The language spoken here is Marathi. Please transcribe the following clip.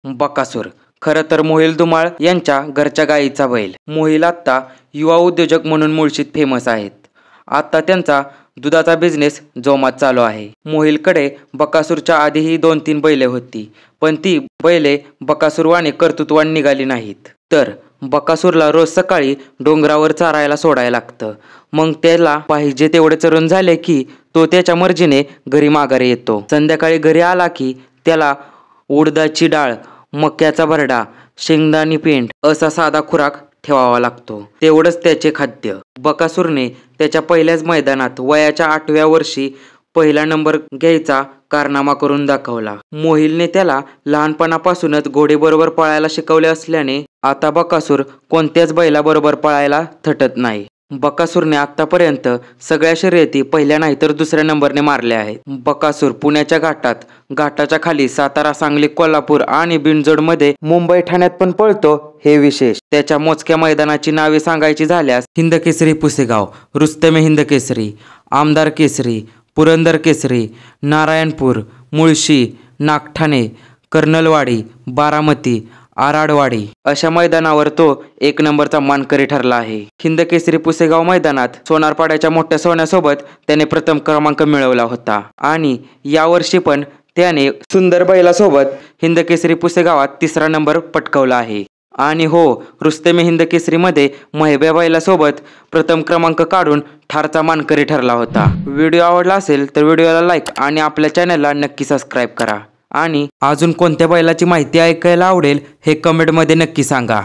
बकासूर खरं तर मोहिल धुमाळ यांच्या घरच्या गाईचा बैल. मोहिल आत्ता युवा उद्योजक म्हणून मुळशीत फेमस आहेत. आता त्यांचा दुधाचा बिझनेस जोमात चालू आहे. मोहिलकडे बकासूरच्या आधीही 2-3 बैले होती, पण ती बैले बकासूरवाणी कर्तृत्वान निघाली नाहीत. तर बकासूरला रोज सकाळी डोंगरावर चारायला सोडायला लागतं. मग त्याला पाहिजे तेवढे चरून झाले की तो त्याच्या मर्जीने घरी माघारी येतो. संध्याकाळी घरी आला की त्याला उडदाची डाळ, मक्याचा भरडा, शेंगदाणी पेंड असा साधा खुराक ठेवावा लागतो. तेवढंच त्याचे खाद्य. बकासूरने त्याच्या पहिल्याच मैदानात वयाच्या 8व्या वर्षी पहिला नंबर घ्यायचा कारनामा करून दाखवला. मोहिलने त्याला लहानपणापासूनच घोडेबरोबर पळायला शिकवले असल्याने आता बकासूर कोणत्याच बैलाबरोबर पळायला थटत नाही. बकासूरने आतापर्यंत सगळ्या शर्यती पहिल्या नाही तर दुसऱ्या नंबरने मारल्या आहेत. बकासूर पुण्याच्या घाटात, घाटाच्या खाली सातारा, सांगली, कोल्हापूर आणि बिनजोडमध्ये, मुंबई, ठाण्यात पण पळतो हे विशेष. त्याच्या मोजक्या मैदानाची नावे सांगायची झाल्यास हिंदकेसरी पुसेगाव, रुस्तमे हिंदकेसरी, आमदार केसरी, पुरंदर केसरी, नारायणपूर, मुळशी, नागठाणे, कर्नलवाडी, बारामती, आराडवाडी अशा मैदानावर तो 1 नंबरचा मानकरी ठरला आहे. हिंदकेसरी पुसेगाव मैदानात सोनारपाड्याच्या मोठ्या सोन्यासोबत त्याने प्रथम क्रमांक मिळवला होता आणि यावर्षी पण त्याने सुंदर बैलासोबत हिंदकेसरी पुसेगावात 3रा नंबर पटकावला आहे. आणि हो, रुस्तमे हिंदकेसरीमध्ये महिब्या बैलासोबत प्रथम क्रमांक काढून ठारचा मानकरी ठरला होता. व्हिडिओ आवडला असेल तर व्हिडिओला लाईक आणि आपल्या चॅनलला नक्की सबस्क्राईब करा. आणि अजून कोणत्या बैलाची माहिती ऐकायला आवडेल हे कमेंटमध्ये नक्की सांगा.